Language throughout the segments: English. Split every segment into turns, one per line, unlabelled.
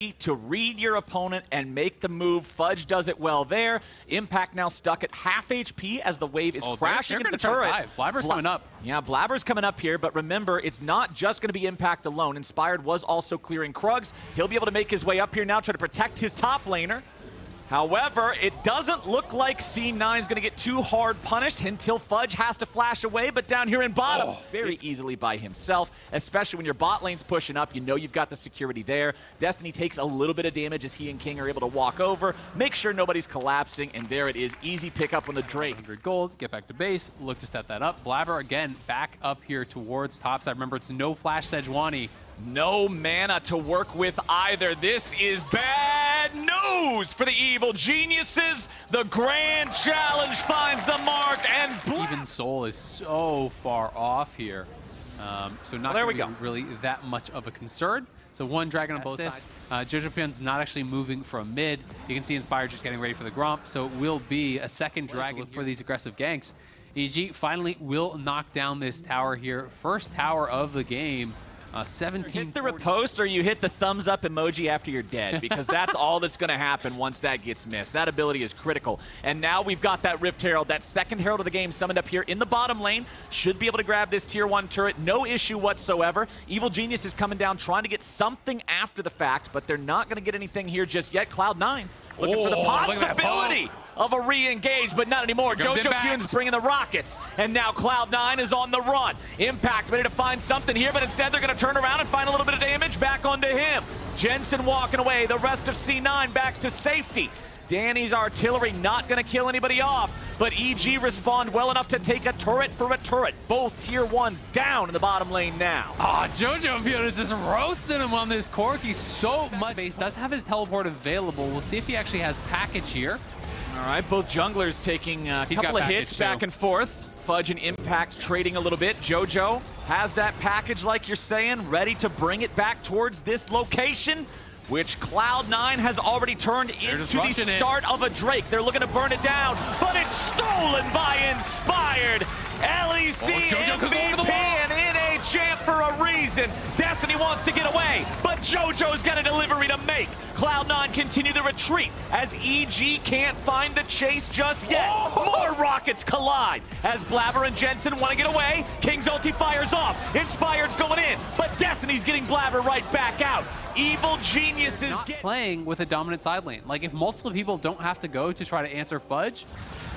to read your opponent and make the move. Fudge does it well there. Impact now stuck at half HP as the wave is crashing into the turret.
Blabber's coming up.
Yeah, Blabber's coming up here, but remember, it's not just going to be Impact alone. Inspired was also clearing Krugs. He'll be able to make his way up here now, try to protect his top laner. However, it doesn't look like C9 is going to get too hard punished until Fudge has to flash away, but down here in bottom, very easily by himself, especially when your bot lane's pushing up. You know you've got the security there. Destiny takes a little bit of damage as he and King are able to walk over, make sure nobody's collapsing, and there it is. Easy pickup on the Drake.
100 gold, get back to base, look to set that up. Blabber, again, back up here towards topside. Remember, it's no flash Sejuani.
No mana to work with either. This is bad news for the Evil Geniuses. The grand challenge finds the mark, and
Even Soul is so far off here. So not really that much of a concern. So one dragon on both sides. Jojopyun's not actually moving from mid. You can see Inspired just getting ready for the Gromp. So it will be a second dragon for these aggressive ganks. EG finally will knock down this tower here. First tower of the game. 17.
Hit the repost or you hit the thumbs up emoji after you're dead, because that's all that's going to happen once that gets missed. That ability is critical. And now we've got that Rift Herald, that second Herald of the game summoned up here in the bottom lane. Should be able to grab this tier 1 turret. No issue whatsoever. Evil Genius is coming down trying to get something after the fact, but they're not going to get anything here just yet. Cloud9 looking for the possibility of a re-engage, but not anymore. Jojopyun's bringing the rockets, and now Cloud9 is on the run. Impact ready to find something here, but instead they're going to turn around and find a little bit of damage back onto him. Jensen walking away. The rest of C9 backs to safety. Danny's artillery not going to kill anybody off, but EG respond well enough to take a turret for a turret. Both tier 1s down in the bottom lane now.
Jojopyun is just roasting him on this Corki so much. Base does have his teleport available. We'll see if he actually has package here.
All right, both junglers taking a couple of hits back and forth. Fudge and Impact trading a little bit. Jojo has that package, like you're saying, ready to bring it back towards this location, which Cloud9 has already turned into the start of a Drake. They're looking to burn it down, but it's stolen by Inspired. LEC MVP and NA champ for a reason. Destiny wants to get away, but Jojo's got a delivery to make. Cloud9 continue the retreat as EG can't find the chase just yet. More rockets collide as Blabber and Jensen want to get away. King's ulti fires off. Inspired's going in, but Destiny's getting Blabber right back out. Evil Geniuses
not playing with a dominant side lane. Like, if multiple people don't have to go to try to answer Fudge,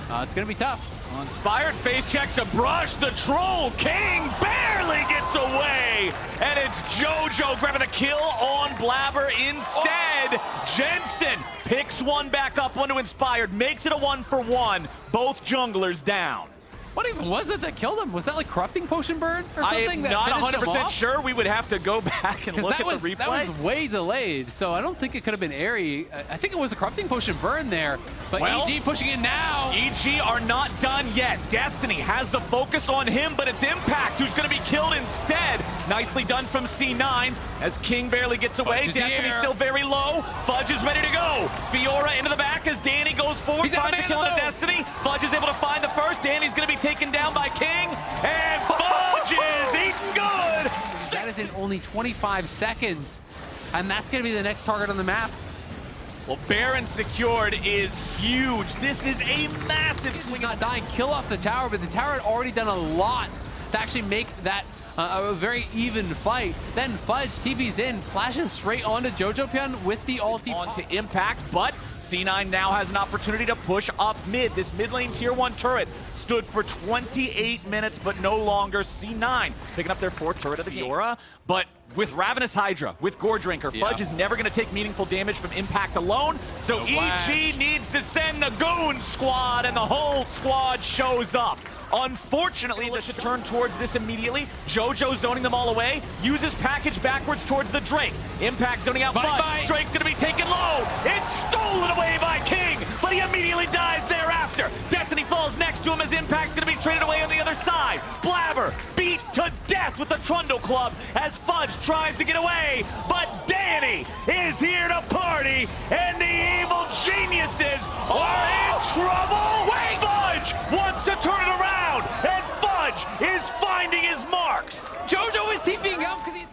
it's going to be tough.
Inspired face checks a brush. The troll King barely gets away, and it's Jojo grabbing a kill on Blabber instead. Jensen picks one back up onto Inspired, makes it a 1-for-1. Both junglers down.
What even was it that killed him? Was that like corrupting potion burn or something?
I'm not 100% sure. We would have to go back and look at the replay.
That was way delayed, so I don't think it could have been airy. I think it was a corrupting potion burn there, but EG pushing in now.
EG are not done yet. Destiny has the focus on him, but it's Impact who's going to be killed instead. Nicely done from C9 as King barely gets away. Destiny's still very low. Fudge is ready to go. Fiora into the back as Danny goes forward, finds the kill into Destiny. Fudge is able to find the first. Danny's going to be taken down by King, and Fudge is eating good.
That is in only 25 seconds, and that's going to be the next target on the map.
Well, Baron secured is huge. This is a massive swing.
Not dying, kill off the tower, but the tower had already done a lot to actually make that a very even fight. Then Fudge TP's in, flashes straight onto Jojopyun with the ulti.
Onto Impact, but C9 now has an opportunity to push up mid. This mid lane tier 1 turret stood for 28 minutes, but no longer. C9 picking up their 4th turret of the Fiora, but with Ravenous Hydra, with Gore Drinker, Fudge is never going to take meaningful damage from Impact alone, so EG needs to send the Goon Squad, and the whole squad shows up. Unfortunately, they should turn towards this immediately. Jojo zoning them all away, uses package backwards towards the Drake. Impact zoning out Fudge. Drake's going to be taken low. It's stolen away by King, but he immediately dies thereafter. Destiny falls next to him as Impact's going to be traded away on the other side. Blabber beat to death with the Trundle Club as Fudge tries to get away, but Danny is here to party, and the Evil Geniuses are in trouble. Fudge wants to turn it around, and Fudge is finding his marks.
Jojo is TPing out because he...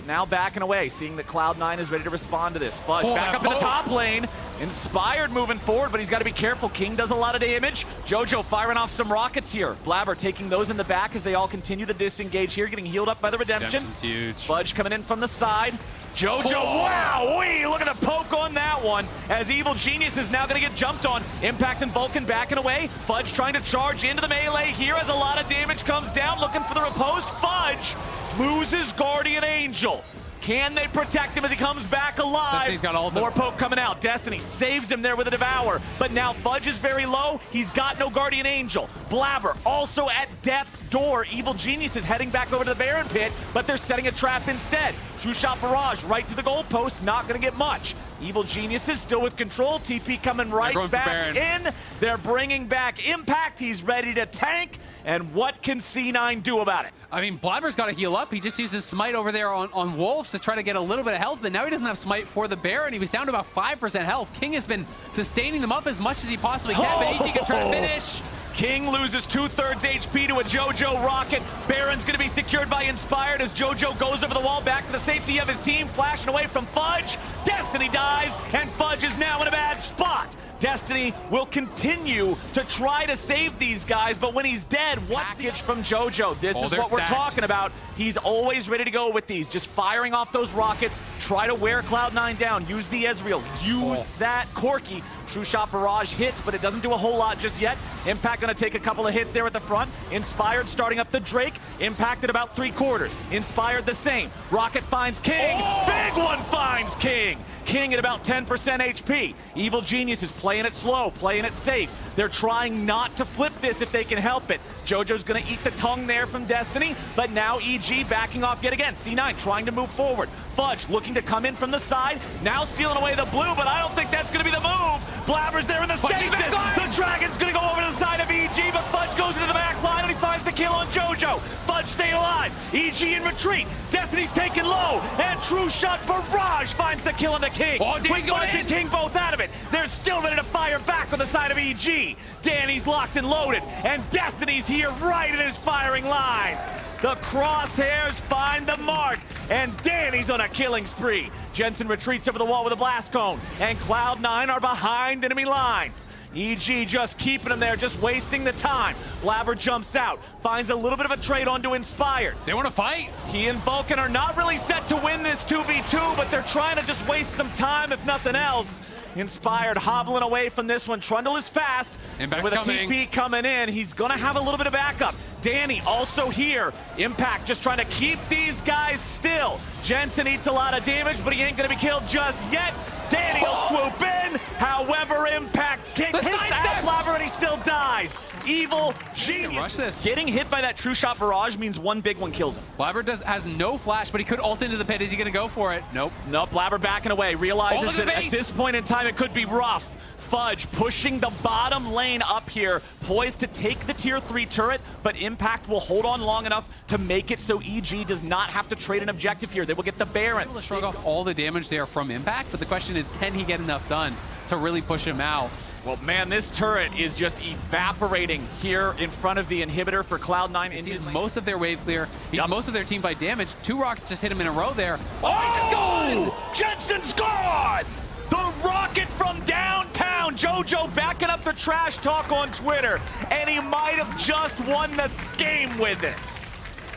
but now backing away, seeing that Cloud9 is ready to respond to this. Fudge back up in the top lane. Inspired moving forward, but he's got to be careful. King does a lot of damage. Jojo firing off some rockets here. Blabber taking those in the back as they all continue to disengage here, getting healed up by the Redemption.
Huge.
Fudge coming in from the side. Jojo, wow-wee, look at the poke on that one, as Evil Genius is now going to get jumped on. Impact and Vulcan backing away. Fudge trying to charge into the melee here as a lot of damage comes down, looking for the riposte. Fudge loses Guardian Angel. Can they protect him as he comes back alive?
Destiny's got all the...
More poke coming out. Destiny saves him there with a Devour, but now Fudge is very low. He's got no Guardian Angel. Blabber also at death's door. Evil Genius is heading back over to the Baron pit, but they're setting a trap instead. True Shot Barrage right through the goalpost, not going to get much. Evil Genius is still with control. TP coming right back in. They're bringing back Impact. He's ready to tank. And what can C9 do about it?
I mean, Blabber's got to heal up. He just uses Smite over there on Wolves to try to get a little bit of health, but now he doesn't have Smite for the Baron. He was down to about 5% health. King has been sustaining them up as much as he possibly can, but EG can try to finish.
King loses 2/3 HP to a Jojo rocket. Baron's going to be secured by Inspired as Jojo goes over the wall back to the safety of his team, flashing away from Fudge. Destiny dies, and Fudge is now in a bad spot. Destiny will continue to try to save these guys, but when he's dead, what package from Jojo? This is what we're talking about. He's always ready to go with these, just firing off those rockets, try to wear Cloud9 down, use the Ezreal, use that Corki. True Shot Barrage hits, but it doesn't do a whole lot just yet. Impact gonna take a couple of hits there at the front. Inspired starting up the Drake, Impact at about 3/4. Inspired the same. Rocket finds King, big one finds King. King at about 10% HP. Evil Genius is playing it slow, playing it safe. They're trying not to flip this if they can help it. Jojo's gonna eat the tongue there from Destiny, but now EG backing off yet again. C9 trying to move forward. Fudge looking to come in from the side, now stealing away the blue, but I don't think that's gonna be the move. Blabber's there in the stasis. The Dragon's gonna go over to the side of EG, but Fudge goes into the back line and he finds the kill on Jojo. Fudge staying alive. EG in retreat. Destiny's taken low, and True Shot Barrage finds the kill on the King. Quick Fudge and King both out of it. They're still ready to fire back on the side of EG. Danny's locked and loaded, and Destiny's here right in his firing line. The crosshairs find the mark, and Danny's on a killing spree. Jensen retreats over the wall with a blast cone, and Cloud9 are behind enemy lines. EG just keeping him there, just wasting the time. Blabber jumps out, finds a little bit of a trade onto Inspired.
They want to fight.
He and Vulcan are not really set to win this 2v2, but they're trying to just waste some time, if nothing else. Inspired hobbling away from this one. Trundle is fast.
Impact's
with a
coming.
TP coming in, he's gonna have a little bit of backup. Danny also here. Impact just trying to keep these guys still. Jensen eats a lot of damage, but he ain't gonna be killed just yet. Danny will swoop in. However, Impact hits that Blabber and he still dies. Evil Genius getting hit by that True Shot Barrage means one big one kills him.
Blabber has no flash, but he could ult into the pit. Is he going to go for it? Nope.
Nope, Blabber backing away. Realizes that at this point in time it could be rough. Fudge pushing the bottom lane up here, poised to take the tier 3 turret, but Impact will hold on long enough to make it so EG does not have to trade an objective here. They will get the Baron.
Able to shrug off all the damage there from Impact, but the question is, can he get enough done to really push him out?
Well, man, this turret is just evaporating here in front of the inhibitor for Cloud9.
He's most of their wave clear. He's most of their team by damage. 2 rockets just hit him in a row there.
Jensen's gone! The rocket from downtown. Jojo backing up the trash talk on Twitter, and he might have just won the game with it.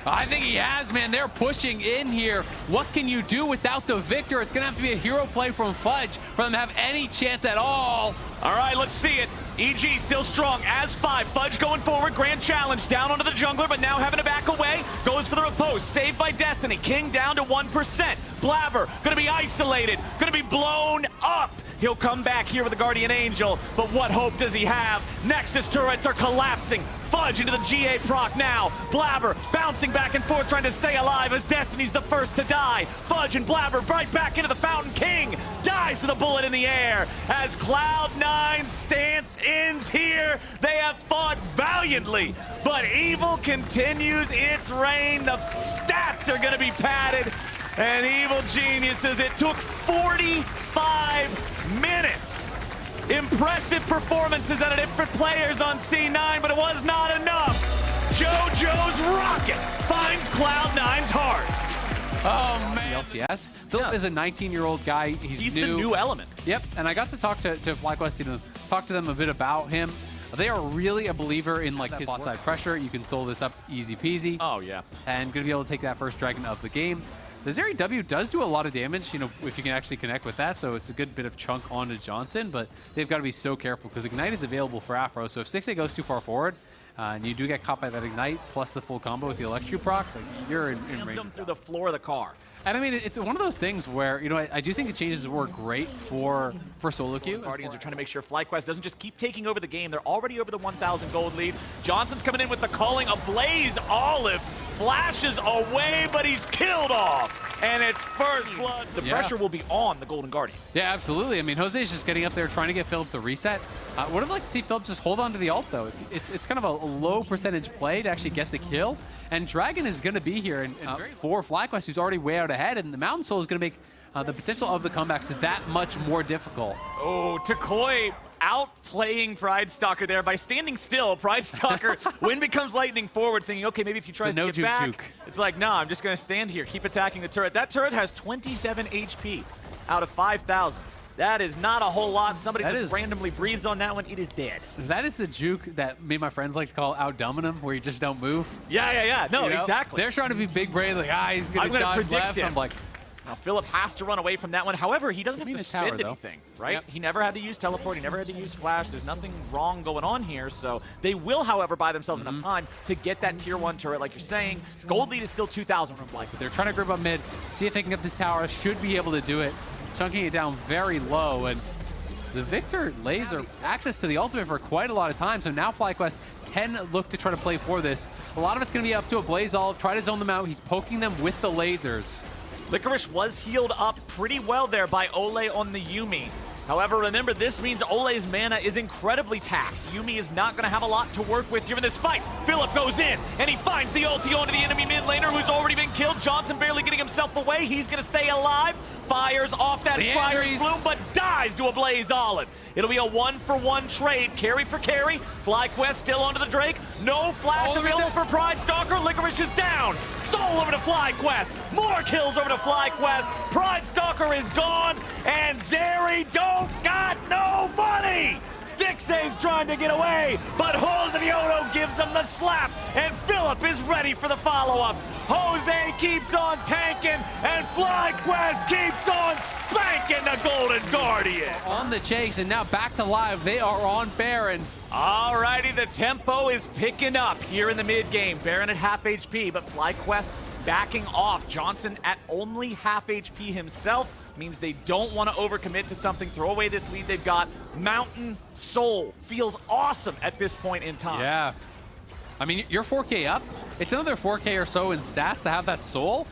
I think he has, man. They're pushing in here. What can you do without the victor? It's going to have to be a hero play from Fudge for them to have any chance at all.
All right, let's see it. EG still strong as 5. Fudge going forward. Grand challenge down onto the jungler, but now having to back away. Goes for the repose. Saved by Destiny. King down to 1%. Blabber going to be isolated. Going to be blown up. He'll come back here with the Guardian Angel, but what hope does he have? Nexus turrets are collapsing. Fudge into the GA proc now. Blabber bouncing back and forth trying to stay alive as Destiny's the first to die. Fudge and Blabber right back into the fountain. King dies to the bullet in the air as Cloud9 stance ends here. They have fought valiantly, but evil continues its reign. The stats are going to be padded. And Evil Geniuses, it took 45 minutes. Impressive performances out of different players on C9, but it was not enough. Jojo's rocket finds Cloud9's heart.
Oh, man. The LCS. Philip is a 19-year-old guy. He's
the new element.
Yep, and I got to talk to FlyQuest, talk to them a bit about him. They are really a believer in like his bot side pressure. You can solo this up easy peasy.
Oh, yeah.
And going to be able to take that first dragon of the game. The Zeri W does do a lot of damage, if you can actually connect with that, so it's a good bit of chunk onto Johnson, but they've got to be so careful because Ignite is available for Afro, so if 6A goes too far forward, and you do get caught by that Ignite, plus the full combo with the Electro proc, like, you're in range.
Through the floor of the car.
And I mean, it's one of those things where, I do think the changes were great for solo queue.
Guardians are trying to make sure FlyQuest doesn't just keep taking over the game. They're already over the 1,000 gold lead. Johnson's coming in with the calling. A Blaze Olive flashes away, but he's killed off. And it's first blood. The pressure will be on the Golden Guardian.
Yeah, absolutely. I mean, Jose's just getting up there trying to get Philip the reset. Would have liked to see Philip just hold on to the ult, though. It's kind of a low percentage play to actually get the kill. And Dragon is going to be here for FlyQuest, who's already way out ahead. And the Mountain Soul is going to make the potential of the comebacks that much more difficult.
Oh, Takoi outplaying Pridestalker there by standing still. Pridestalker, when becomes lightning forward, thinking, okay, maybe if he tries to get back,
juke.
It's like, no, I'm just going to stand here, keep attacking the turret. That turret has 27 HP out of 5,000. That is not a whole lot. Somebody just randomly breathes on that one. It is dead.
That is the juke that me and my friends like to call outdumbing him, where you just don't move.
Yeah. No, exactly.
They're trying to be big brain, like, he's going to dodge left. I'm like,
now, Philip has to run away from that one. However, he doesn't have to spend anything, right?
Yep.
He never had to use teleport. He never had to use flash. There's nothing wrong going on here. So they will, however, buy themselves enough time to get that tier 1 turret, like you're saying. Gold lead is still 2,000 from FlyQuest.
They're trying to grip up mid, see if they can get this tower. Should be able to do it. Chunking it down very low. And the Victor laser access to the ultimate for quite a lot of time. So now FlyQuest can look to try to play for this. A lot of it's going to be up to a Blaze Olive. Try to zone them out. He's poking them with the lasers.
Licorice was healed up pretty well there by Ole on the Yuumi. However, remember, this means Ole's mana is incredibly taxed. Yuumi is not going to have a lot to work with here in this fight. Philip goes in, and he finds the ulti onto the enemy mid laner who's already been killed. Johnson barely getting himself away. He's going to stay alive. Fires off that Fire's Bloom, but dies to a Blaze Olive. It'll be a 1-for-1 trade, carry for carry. FlyQuest still onto the Drake. No flash available for Pridestalker. Licorice is down. Soul over to FlyQuest. More kills over to FlyQuest. Pridestalker is gone, and Zeri don't got no money. Stixday's trying to get away, but Joseoto gives him the slap, and Philip is ready for the follow-up. Jose keeps on tanking, and FlyQuest keeps on spanking the Golden Guardian.
On the chase, and now back to live. They are on Baron.
Alrighty, the tempo is picking up here in the mid-game. Baron at half HP, but FlyQuest backing off. Johnson at only half HP himself means they don't want to overcommit to something, throw away this lead they've got. Mountain Soul feels awesome at this point in time.
Yeah. I mean, you're 4K up. It's another 4K or so in stats to have that Soul.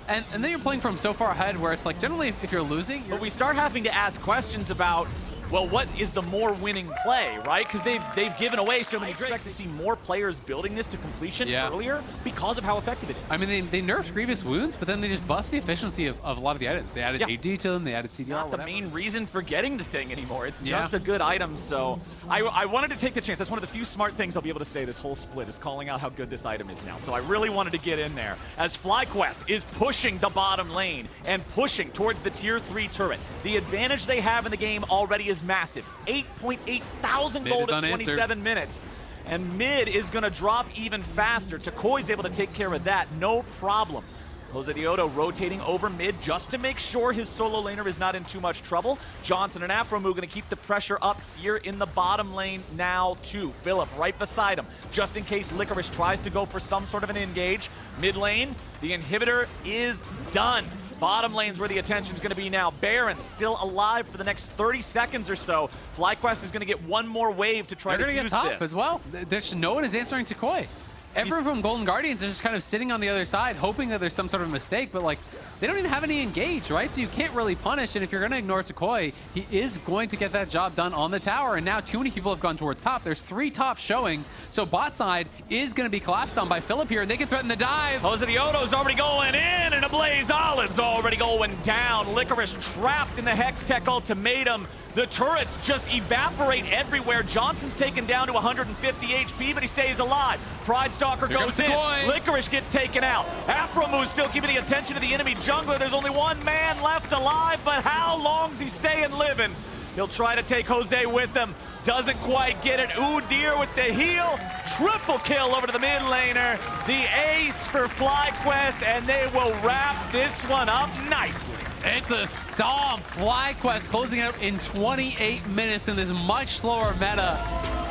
And then you're playing from so far ahead where it's like, generally, if you're losing...
But we start having to ask questions about, well, what is the more winning play, right? Because they've given away so many Drakes. I expect to see more players building this to completion earlier because of how effective it is.
I mean, they nerfed Grievous Wounds, but then they just buffed the efficiency of a lot of the items. They added AD to them, they added CDR,
Not the main reason for getting the thing anymore. It's just a good item, so I wanted to take the chance. That's one of the few smart things I'll be able to say this whole split is calling out how good this item is now. So I really wanted to get in there as FlyQuest is pushing the bottom lane and pushing towards the tier 3 turret. The advantage they have in the game already is massive. 8.8 thousand gold in 27 minutes. And mid is going to drop even faster. Takoi's able to take care of that, no problem. Joseoto rotating over mid just to make sure his solo laner is not in too much trouble. Johnson and Afromoo going to keep the pressure up here in the bottom lane now too. Philip right beside him, just in case Licorice tries to go for some sort of an engage. Mid lane, the inhibitor is done. Bottom lane's where the attention's going to be now. Baron still alive for the next 30 seconds or so. FlyQuest is going to get one more wave to try to use this.
They're going to get top as well. There's no one is answering Takoi. Everyone from Golden Guardians is just kind of sitting on the other side, hoping that there's some sort of mistake, but like, they don't even have any engage, right? So you can't really punish, and if you're going to ignore Takoi, he is going to get that job done on the tower, and now too many people have gone towards top. There's 3 tops showing, so bot side is going to be collapsed on by Philip here, and they can threaten the dive.
Joseioto's already going in, and Ablaze Olive's already going down. Licorice trapped in the Hextech ultimatum. The turrets just evaporate everywhere. Johnson's taken down to 150 HP, but he stays alive. Pride Stalker goes in. Licorice gets taken out. Afromu's still keeping the attention of the enemy jungler. There's only 1 man left alive, but how long's he staying living? He'll try to take Jose with him. Doesn't quite get it. Udyr with the heal. Triple kill over to the mid laner. The ace for FlyQuest, and they will wrap this one up nicely.
It's a stomp. FlyQuest closing out in 28 minutes in this much slower meta.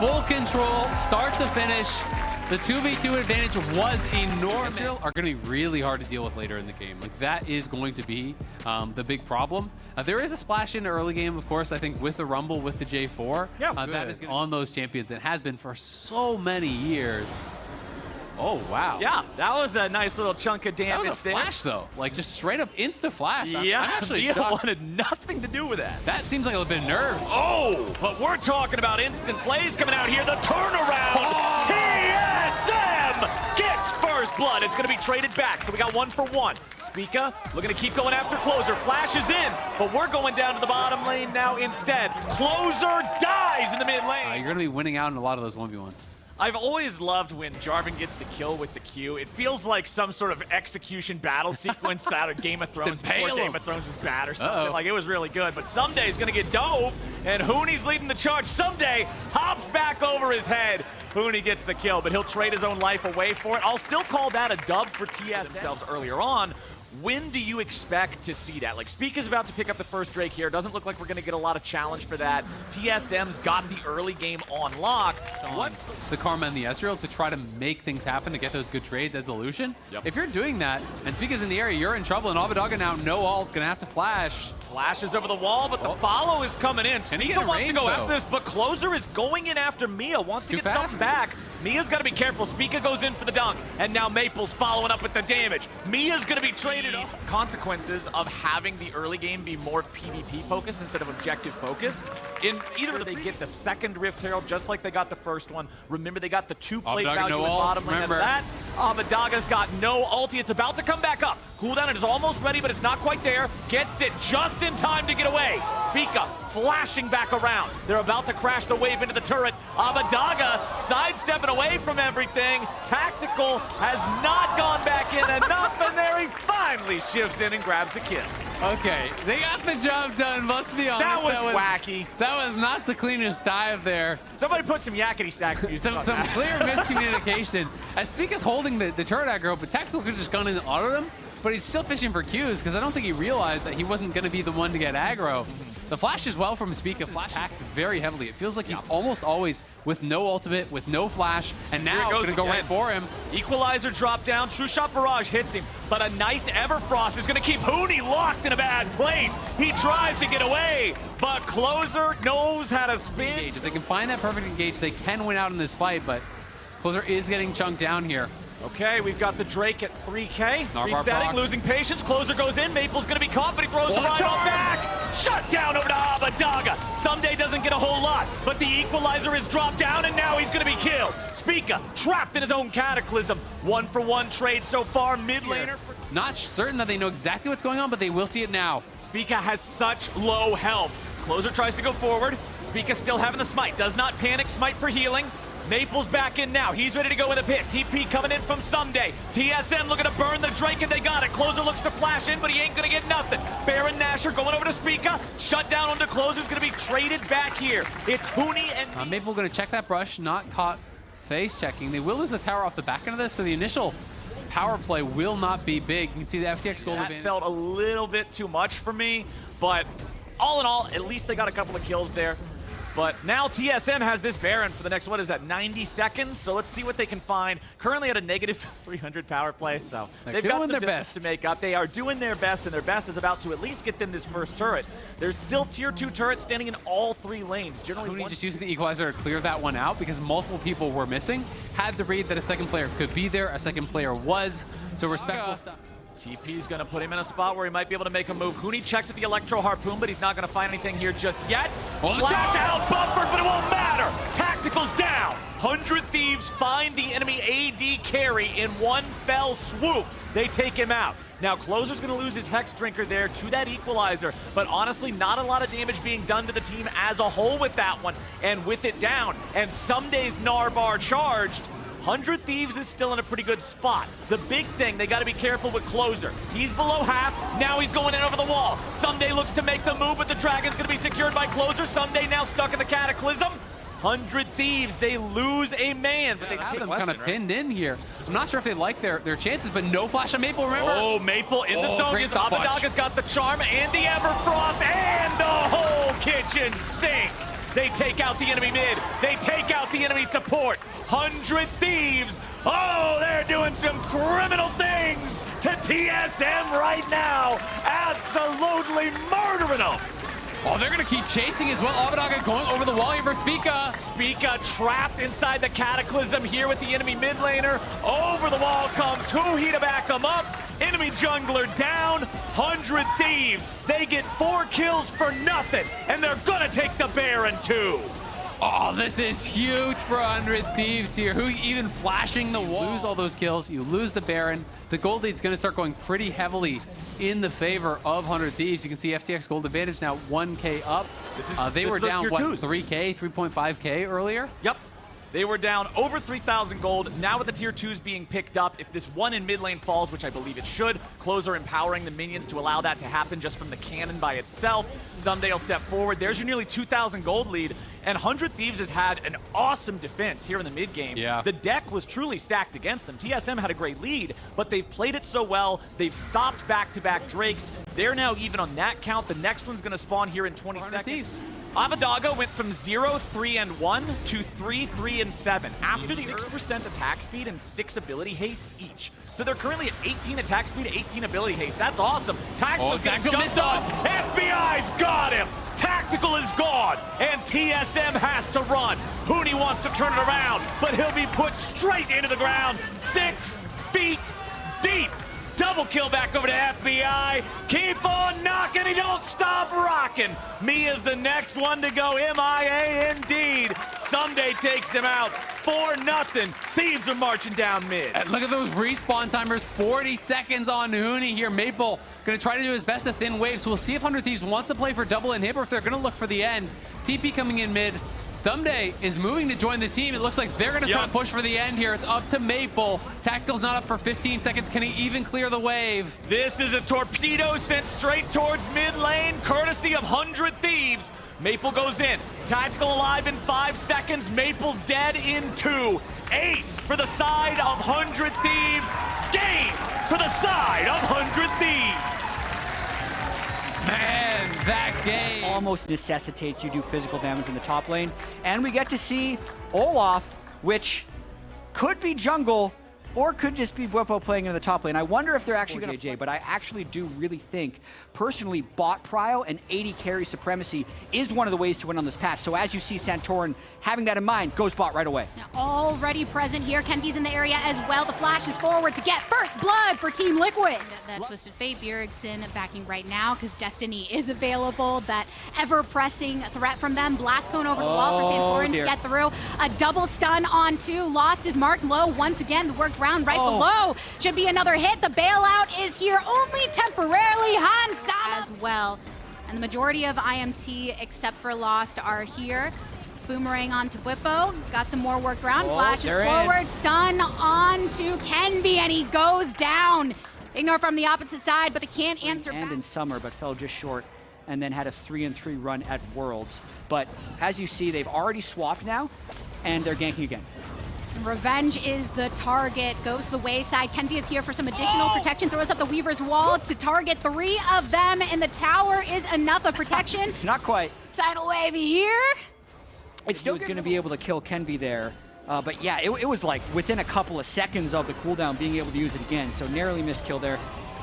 Full control, start to finish. The 2v2 advantage was enormous. Are going to be really hard to deal with later in the game. Like, that is going to be the big problem. There is a splash in the early game, of course, I think, with the Rumble, with the J4.
Yeah,
that is on those champions. It has been for so many years. Oh, wow.
Yeah, that was a nice little chunk of damage.
That was a flash, though. Like, just straight up insta-flash.
Yeah,
I'm actually
Mia
shocked.
wanted nothing to do with that.
That seems like a bit of nerves.
Oh, but we're talking about instant plays coming out here. The turnaround. Oh. TSM gets first blood. It's going to be traded back, so we got 1 for 1. Spica looking to keep going after Closer. Flashes in, but we're going down to the bottom lane now instead. Closer dies in the mid lane.
You're going to be winning out in a lot of those 1v1s.
I've always loved when Jarvan gets the kill with the Q. It feels like some sort of execution battle sequence out of Game of Thrones before Game of Thrones was bad or something. Like, it was really good. But someday he's going to get dove, and Hooney's leading the charge. Someday hops back over his head. Hooney gets the kill, but he'll trade his own life away for it. I'll still call that a dub for TS themselves earlier on. When do you expect to see that? Like, Spica's about to pick up the first Drake here. Doesn't look like we're going to get a lot of challenge for that. TSM's got the early game on lock.
What? The Karma and the Ezreal to try to make things happen to get those good trades as the Lucian.
Yep.
If you're doing that, and Spica's in the area, you're in trouble, and Abadaga now no ult, gonna have to flash.
Flashes over the wall, but the follow is coming in. Spica wants to go after this, but Closer is going in after Mia. Wants to get something back. Mia's got to be careful. Spica goes in for the dunk, and now Maple's following up with the damage. Mia's going to be traded off. Consequences of having the early game be more PvP focused instead of objective focused. In either they get the second Rift Herald just like they got the first one. Remember, they got the 2 plate value in bottom lane. Remember that. Abadaga's got no ulti. It's about to come back up. Cooldown is almost ready, but it's not quite there. Gets it just in time to get away. Spica flashing back around. They're about to crash the wave into the turret. Abadaga sidestepping away from everything. Tactical has not gone back in enough, and there he finally shifts in and grabs the kill.
Okay, they got the job done, let's be honest.
That was wacky.
That was not the cleanest dive there.
Somebody put some yakety sack music on
some
that.
clear miscommunication. As Spica's holding the turret aggro, but Tactical could just gone in and autoed him, but he's still fishing for Qs because I don't think he realized that he wasn't going to be the one to get aggro. The flash is well from Spica. Flash hacked very heavily. It feels like he's almost always with no ultimate, with no flash, and now going to go right for him.
Equalizer drop down. True Shot Barrage hits him, but a nice Everfrost is going to keep Hooney locked in a bad place. He tries to get away, but Closer knows how to spin.
If they can find that perfect engage, they can win out in this fight, but Closer is getting chunked down here.
Okay, we've got the Drake at 3K. Resetting, losing patience. Closer goes in. Maple's going to be caught, but he throws the Rhino back. Shut down over to Abadaga. Someday doesn't get a whole lot, but the Equalizer is dropped down, and now he's going to be killed. Spica trapped in his own Cataclysm. 1 for 1 trade so far. Mid laner.
Not certain that they know exactly what's going on, but they will see it now.
Spica has such low health. Closer tries to go forward. Spica still having the smite. Does not panic. Smite for healing. Maple's back in now. He's ready to go in the pit. TP coming in from Someday. TSM looking to burn the Drake, and they got it. Closer looks to flash in, but he ain't going to get nothing. Baron Nashor going over to Spica. Shut down onto Closer's going to be traded back here. It's Hooney and...
Maple going to check that brush, not caught face checking. They will lose the tower off the back end of this, so the initial power play will not be big. You can see the FTX gold advantage.
That felt a little bit too much for me, but all in all, at least they got a couple of kills there. But now TSM has this Baron for the next, what is that, 90 seconds? So let's see what they can find. Currently at a negative 300 power play, so they've got some distance to make up. They are doing their best, and their best is about to at least get them this first turret. There's still tier 2 turrets standing in all 3 lanes. Generally,
Hooney just using the Equalizer to clear that one out because multiple people were missing. Had the read that a second player could be there. A second player was, so respectful stuff.
TP's gonna put him in a spot where he might be able to make a move. Huni checks with the Electro Harpoon, but he's not gonna find anything here just yet. Flash out buffered, but it won't matter. Tactical's down. 100 Thieves find the enemy AD carry in one fell swoop. They take him out. Now, Closer's gonna lose his Hex Drinker there to that Equalizer, but honestly, not a lot of damage being done to the team as a whole with that one. And with it down, and Sumday's Narbar charged, 100 Thieves is still in a pretty good spot. The big thing, they gotta be careful with Closer. He's below half, now he's going in over the wall. Someday looks to make the move, but the Dragon's gonna be secured by Closer. Someday now stuck in the Cataclysm. 100 Thieves, they lose a man, but they
have them kind of pinned in here. I'm not sure if they like their chances, but no flash on Maple, remember?
Oh, Maple in the zone. Abadaga's got the charm and the Everfrost and the whole kitchen sink. They take out the enemy mid. They take out the enemy support. 100 Thieves. Oh, they're doing some criminal things to TSM right now. Absolutely murdering them.
Oh, they're going to keep chasing as well. Abadaga going over the wall here for Spica.
Spica trapped inside the Cataclysm here with the enemy mid laner. Over the wall comes Huhi to back them up. Enemy jungler down. 100 Thieves. They get 4 kills for nothing, and they're going to take the Baron too.
Oh, this is huge for 100 Thieves here. Who even flashing the wall. You lose all those kills, you lose the Baron. The gold lead's going to start going pretty heavily in the favor of 100 Thieves. You can see FTX gold advantage now 1K up. They were down, what, 3K, 3.5K earlier?
Yep. They were down over 3,000 gold. Now with the tier 2s being picked up, if this one in mid lane falls, which I believe it should, Closer empowering the minions to allow that to happen just from the cannon by itself. Someday will step forward. There's your nearly 2,000 gold lead. And 100 Thieves has had an awesome defense here in the mid game.
Yeah.
The deck was truly stacked against them. TSM had a great lead, but they've played it so well. They've stopped back-to-back Drakes. They're now even on that count. The next one's going to spawn here in 20 seconds.
Thieves.
Abadaga went from 0-3-1 to 3-3-7 after the 6% attack speed and 6 ability haste each. So they're currently at 18 attack speed, 18 ability haste. That's awesome. Tactical's getting jumped on. FBI's got him. Tactical is gone, and TSM has to run. Huni wants to turn it around, but he'll be put straight into the ground. 6 feet deep. Double kill back over to FBI. Keep on knocking, he don't stop rocking. Mia's the next one to go MIA indeed. Someday takes him out 4-0. Thieves are marching down mid.
And look at those respawn timers, 40 seconds on Huni here. Maple gonna try to do his best to thin waves. So we'll see if 100 Thieves wants to play for double inhib or if they're gonna look for the end. TP coming in mid. Someday is moving to join the team. It looks like they're going to try to push for the end here. It's up to Maple. Tactical's not up for 15 seconds. Can he even clear the wave?
This is a torpedo sent straight towards mid lane, courtesy of 100 Thieves. Maple goes in. Tactical alive in 5 seconds. Maple's dead in 2. Ace for the side of 100 Thieves. Game for the side of 100 Thieves.
Man, that game
almost necessitates you do physical damage in the top lane. And we get to see Olaf, which could be jungle or could just be Bwipo playing in the top lane. I wonder if they're actually going to JJ, but I actually do really think, personally, bot prio and 80 carry supremacy is one of the ways to win on this patch. So as you see Santorin having that in mind, goes bot right away.
Now, already present here. Kenty's in the area as well. The flash is forward to get first blood for Team Liquid. That Twisted Fate, Bjergsen backing right now because Destiny is available. That ever-pressing threat from them. Blast cone over the wall for Santorin to get through. A double stun on 2. Lost is marked low once again. The worked round right below. Should be another hit. The bailout is here only temporarily. Han Sama as well. And the majority of IMT, except for Lost, are here. Boomerang onto Bwipo. Got some more worked round. Flashes forward. Stun on to Kenby, and he goes down. Ignore from the opposite side, but they can't answer back.
And in summer, but fell just short, and then had a 3-3 run at Worlds. But as you see, they've already swapped now, and they're ganking again.
Revenge is the target. Goes to the wayside. Kenby is here for some additional protection. Throws up the Weaver's Wall to target 3 of them, and the tower is enough of protection.
Not quite.
Tidal wave here.
It's still going to be able to kill Kenby there. But yeah, it was like within a couple of seconds of the cooldown being able to use it again. So narrowly missed kill there.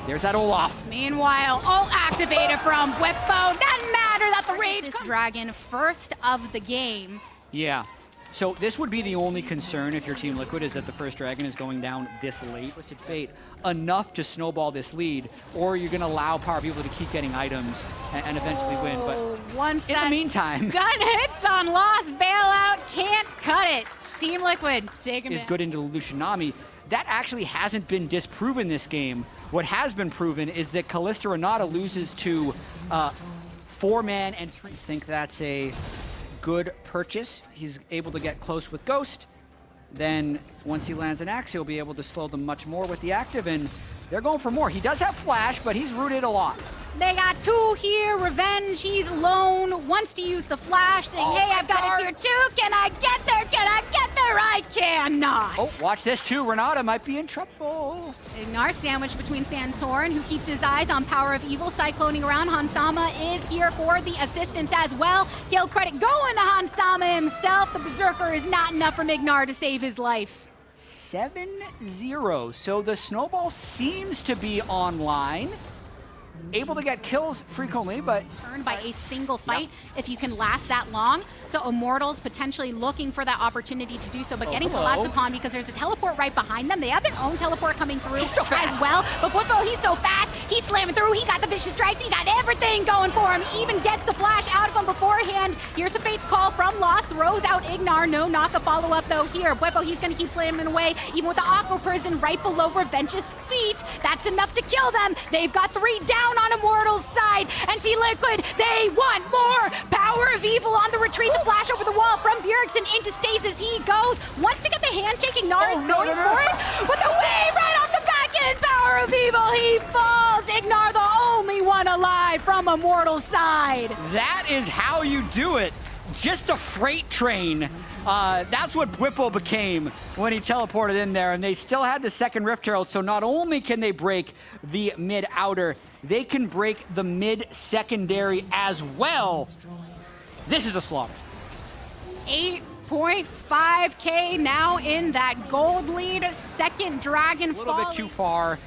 There's that Olaf.
Meanwhile, ult activated from Bwipo. Doesn't matter that the rage. This dragon first of the game.
Yeah. So this would be the only concern if you're Team Liquid, is that the first Dragon is going down this late. Twisted Fate enough to snowball this lead, or you're going to allow Power of Evil to keep getting items and eventually win. But
once
in the meantime,
gun hits on Lost, bailout can't cut it. Team Liquid
is good into Lucianami. That actually hasn't been disproven this game. What has been proven is that Kalista Renata loses to 4-man and 3. I think that's a good purchase. He's able to get close with Ghost. Then once he lands an axe, he'll be able to slow them much more with the active, and they're going for more. He does have flash, but he's rooted a lot.
They got 2 here. Revenge, he's lone. Wants to use the flash, saying, hey, I've got a tier 2. Can I get there? Can I get there? I cannot.
Oh, watch this too. Renata might be in trouble.
Ignar sandwiched between Santorin, who keeps his eyes on Power of Evil, cycloning around. Hansama is here for the assistance as well. Kill credit going to Hansama himself. The Berserker is not enough from Ignar to save his life.
7-0. So the snowball seems to be online. Able to get kills frequently, but
turned by a single fight if you can last that long. So Immortals potentially looking for that opportunity to do so, but getting collapsed upon because there's a teleport right behind them. They have their own teleport coming through as well. But Bwipo, he's so fast. He's slamming through. He got the vicious strikes. He got everything going for him. Even gets the flash out of him beforehand. Here's a Fate's call from Lost. Throws out Ignar. No knock, a follow-up though here. Bwipo, he's going to keep slamming away. Even with the Aqua Prison right below Revenge's feet. That's enough to kill them. They've got 3 down on Immortals' side. And Team Liquid, they want more. Power of Evil on the retreat. The flash over the wall from Bjergsen into stasis. He goes. Wants to get the handshake. Ignar is going for it. With a wave right off the back end. Power of Evil. He falls. Ignar, the only one alive from Immortals' side.
That is how you do it. Just a freight train. That's what Bwipo became when he teleported in there, and they still had the second Rift Herald, so not only can they break the mid-outer, they can break the mid-secondary as well. This is a slaughter.
8.5K now in that gold lead. Second Dragon
a little bit too far.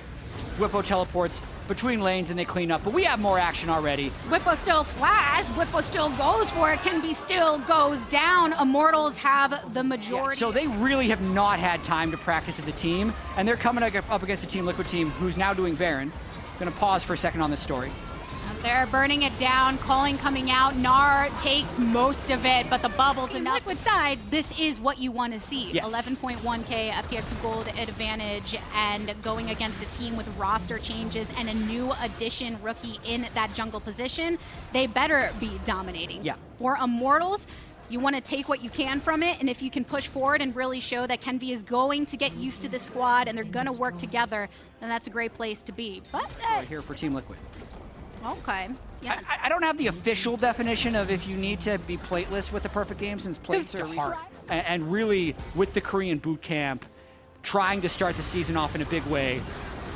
Bwipo teleports between lanes and they clean up, but we have more action already.
Bwipo still flash, Bwipo still goes for it, Kenby still goes down. Immortals have the majority.
Yeah, so they really have not had time to practice as a team, and they're coming up against a Team Liquid team who's now doing Baron. Gonna pause for a second on this story.
They're burning it down, calling coming out. Gnar takes most of it, but the bubble's enough. Liquid side, this is what you want to see.
Yes.
11.1K FTX gold advantage, and going against a team with roster changes and a new addition rookie in that jungle position, they better be dominating.
Yeah.
For Immortals, you want to take what you can from it, and if you can push forward and really show that Kenby is going to get used to the squad and they're going to work together, then that's a great place to be. But
right here for Team Liquid.
Okay. Yeah.
I don't have the official definition of if you need to be plateless with the perfect game, since plates are hard. And really, with the Korean boot camp, trying to start the season off in a big way,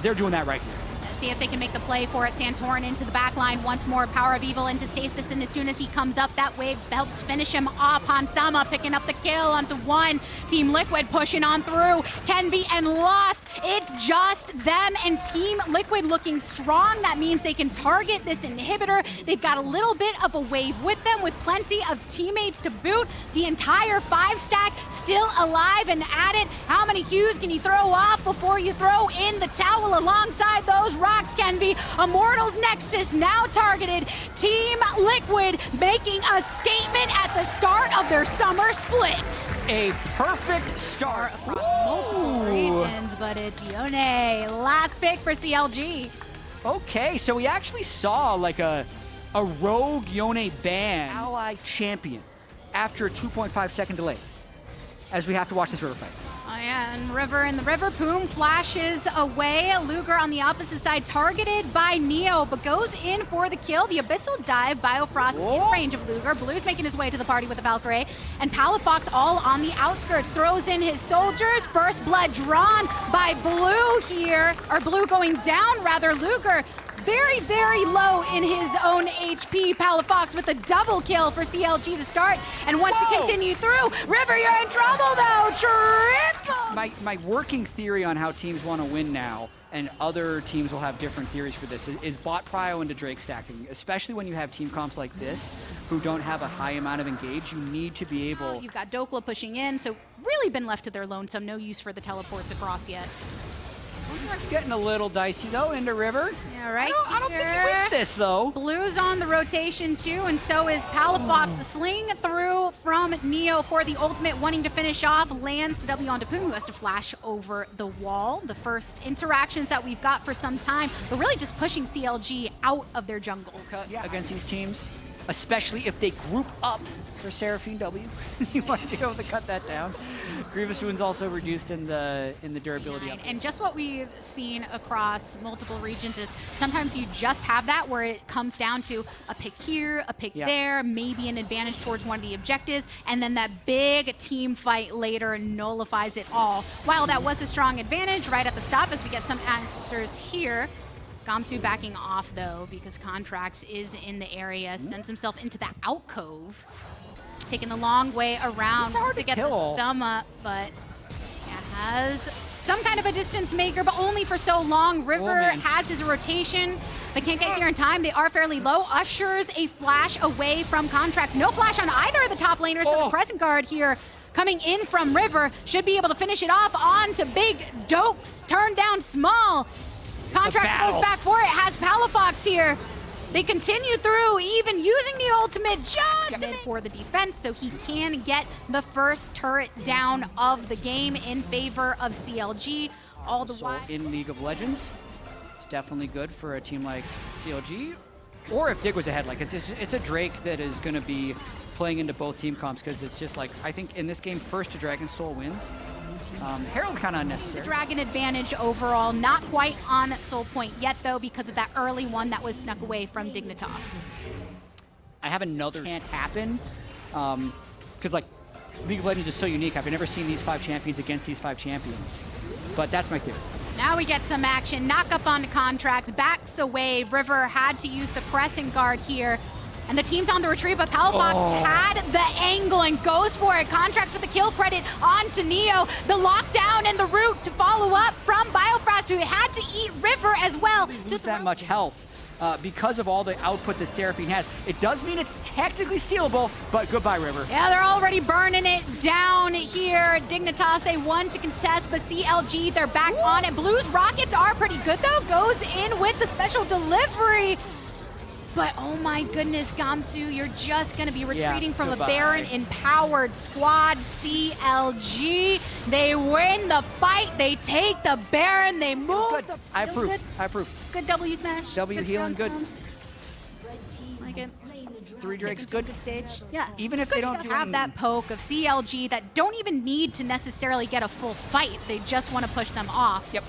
they're doing that right here.
See if they can make the play for it. Santorin into the back line once more. Power of Evil into stasis, and as soon as he comes up, that wave helps finish him off. Hansama picking up the kill onto 1. Team Liquid pushing on through. Kenby and Lost. It's just them and Team Liquid looking strong. That means they can target this inhibitor. They've got a little bit of a wave with them, with plenty of teammates to boot. The entire 5-stack still alive and at it. How many Qs can you throw off before you throw in the towel alongside those rocks? Can be Immortals Nexus now targeted. Team Liquid making a statement at the start of their summer split.
A perfect start
across multiple regions, but it's Yone. Last pick for CLG.
Okay, so we actually saw like a rogue Yone ban ally champion after a 2.5 second delay, as we have to watch this river fight.
Oh yeah, and River in the river. Boom flashes away. Luger on the opposite side, targeted by Neo, but goes in for the kill. The Abyssal Dive, Biofrost in range of Luger. Blue's making his way to the party with the Valkyrie. And Palafox all on the outskirts. Throws in his soldiers. First blood drawn by Blue here. Or Blue going down, rather. Luger very, very low in his own HP. Palafox with a double kill for CLG to start and wants to continue through. River, you're in trouble though. Triple!
My working theory on how teams want to win now, and other teams will have different theories for this, is bot prio into Drake stacking. Especially when you have team comps like this who don't have a high amount of engage, you need to be able...
You've got Dokla pushing in, so really been left to their lonesome. No use for the teleports across yet.
It's getting a little dicey though into River.
Yeah, right.
I don't think he wins this though.
Blue's on the rotation too, and so is Palafox. The sling through from Neo for the ultimate, wanting to finish off. Lands the W on Dapum, who has to flash over the wall. The first interactions that we've got for some time, but really just pushing CLG out of their jungle.
Against these teams, especially if they group up for Seraphine W. You want to be able to cut that down. Grievous Wounds also reduced in the durability.
And just what we've seen across multiple regions is sometimes you just have that where it comes down to a pick here, a pick there, maybe an advantage towards one of the objectives, and then that big team fight later nullifies it all. While that was a strong advantage right at the stop, as we get some answers here. Gamsu backing off though, because Contracts is in the area, sends himself into the alcove. Taking the long way around to get the thumb up, but has some kind of a distance maker, but only for so long. River has his rotation, but can't get here in time. They are fairly low. Ushers a flash away from Contracts. No flash on either of the top laners, but the Crescent Guard here coming in from River should be able to finish it off on to Big Dokes. Turned down small. Contracts goes back for it. Has Palafox here. They continue through, even using the ultimate just for the defense, so he can get the first turret down of the game in favor of CLG. All the while
in League of Legends, it's definitely good for a team like CLG. Or if Dig was ahead, like it's a Drake that is going to be playing into both team comps, because it's just like, I think in this game, first to Dragon Soul wins. Herald kind of unnecessary.
The Dragon advantage overall, not quite on Soul Point yet though, because of that early one that was snuck away from Dignitas.
I have another can't happen, because like League of Legends is so unique. I've never seen these 5 champions against these 5 champions, but that's my theory.
Now we get some action. Knock up onto Contracts, backs away. River had to use the Crescent Guard here. And the team's on the retreat, but Palafox had the angle and goes for it. Contracts with the kill credit onto Neo. The lockdown and the root to follow up from Biofrost, who had to eat River as well.
Just that much health. Because of all the output that Seraphine has. It does mean it's technically stealable, but goodbye, River.
Yeah, they're already burning it down here. Dignitas, they won to contest, but CLG, they're back on it. Blue's rockets are pretty good, though. Goes in with the special delivery. But oh my goodness, Gamsu, you're just going to be retreating from a Baron empowered squad. CLG, they win the fight. They take the Baron. They move.
I approve.
Good W smash.
W healing, good.
Like it.
3 Drakes, good.
Stage. Yeah.
Even if they don't
have that poke of CLG that don't even need to necessarily get a full fight. They just want to push them off.
Yep.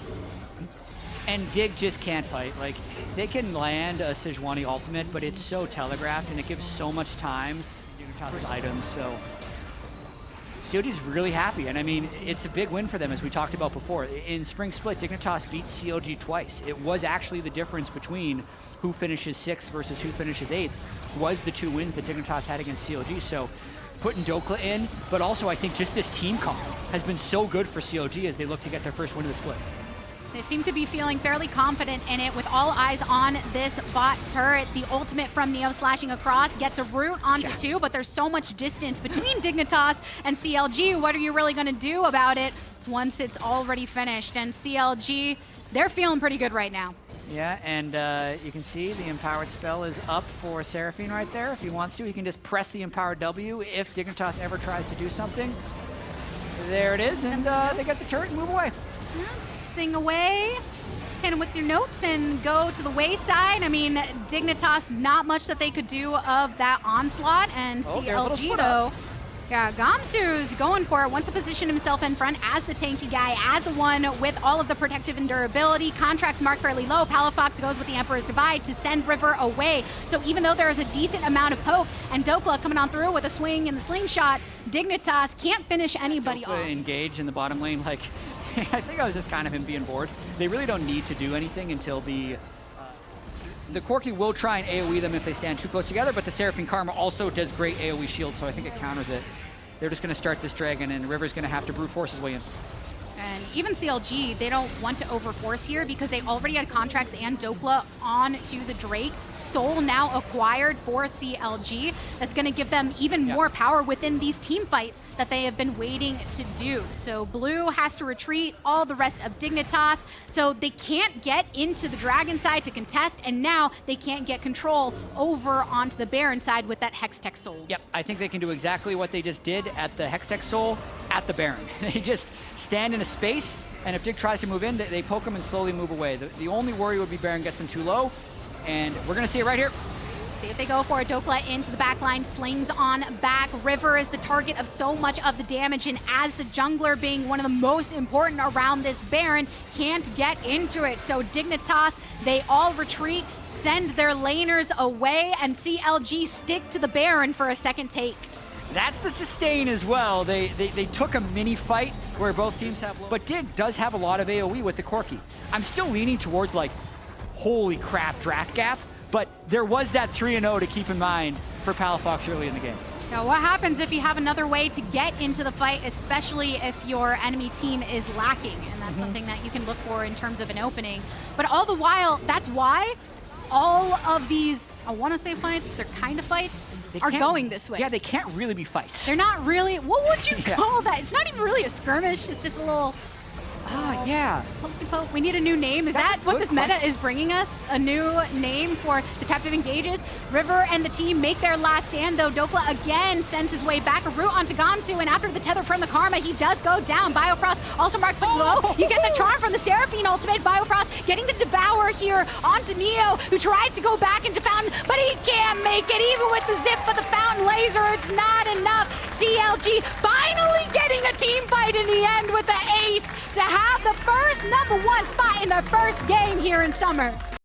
And Dig just can't fight. Like, they can land a Sejuani ultimate, but it's so telegraphed and it gives so much time for items. So COG's really happy, and I mean, it's a big win for them, as we talked about before. In Spring Split, Dignitas beat CLG twice. It was actually the difference between who finishes 6th versus who finishes 8th was the 2 wins that Dignitas had against CLG. So putting Dokla in, but also I think just this team comp has been so good for CLG as they look to get their first win of the split.
They seem to be feeling fairly confident in it, with all eyes on this bot turret. The ultimate from Neo slashing across gets a root onto 2, but there's so much distance between Dignitas and CLG. What are you really going to do about it once it's already finished? And CLG, they're feeling pretty good right now.
Yeah, and you can see the Empowered spell is up for Seraphine right there. If he wants to, he can just press the Empowered W if Dignitas ever tries to do something. There it is, and they get the turret and move away.
Sing away, and with your notes, and go to the wayside. I mean, Dignitas, not much that they could do of that onslaught, and CLG though. Yeah, Gamsu's going for it, wants to position himself in front as the tanky guy, as the one with all of the protective and durability. Contracts marked fairly low. Palafox goes with the Emperor's Goodbye to send River away. So even though there is a decent amount of poke, and Dokla coming on through with a swing and the slingshot, Dignitas can't finish anybody off.
Engage in the bottom lane, like, I think I was just kind of him being bored. They really don't need to do anything until the The Corki will try and AoE them if they stand too close together, but the Seraphine Karma also does great AoE shield, so I think it counters it. They're just going to start this dragon, and River's going to have to brute force his way in.
And even CLG, they don't want to overforce here because they already had contracts and Doppler on to the Drake. Soul now acquired for CLG. That's going to give them even more power within these team fights that they have been waiting to do. So Blue has to retreat, all the rest of Dignitas. So they can't get into the Dragon side to contest, and now they can't get control over onto the Baron side with that Hextech Soul.
Yep, I think they can do exactly what they just did at the Hextech Soul at the Baron. They just stand in a space, and if Dig tries to move in, they poke him and slowly move away. The only worry would be Baron gets them too low, and we're going to see it right here.
See if they go for a Dokla into the backline, slings on back. River is the target of so much of the damage, and as the jungler being one of the most important around this Baron, can't get into it. So Dignitas, they all retreat, send their laners away, and CLG stick to the Baron for a second take.
That's the sustain as well. They took a mini fight where both teams have low, but Dig does have a lot of AoE with the Corki. I'm still leaning towards like, holy crap, draft gap, but there was that 3-0 to keep in mind for Palafox early in the game.
Now, what happens if you have another way to get into the fight, especially if your enemy team is lacking? And that's something that you can look for in terms of an opening. But all the while, that's why all of these, I want to say fights, they're kind of fights, are going this way.
Yeah, they can't really be fights.
They're not really, what would you call that? It's not even really a skirmish, it's just a little...
Oh, yeah.
Poke. We need a new name. Is that what this meta is bringing us? A new name for the type of engages? River and the team make their last stand, though. Doppler again sends his way back, a route onto Gansu, and after the tether from the Karma, he does go down. Biofrost also marked below. You get the charm from the Seraphine ultimate. Biofrost getting the Devour here onto Neo, who tries to go back into Fountain, but he can't make it. Even with the zip of the Fountain laser, it's not enough. CLG finally getting a team fight in the end with the ace to have the first #1 spot in the first game here in summer.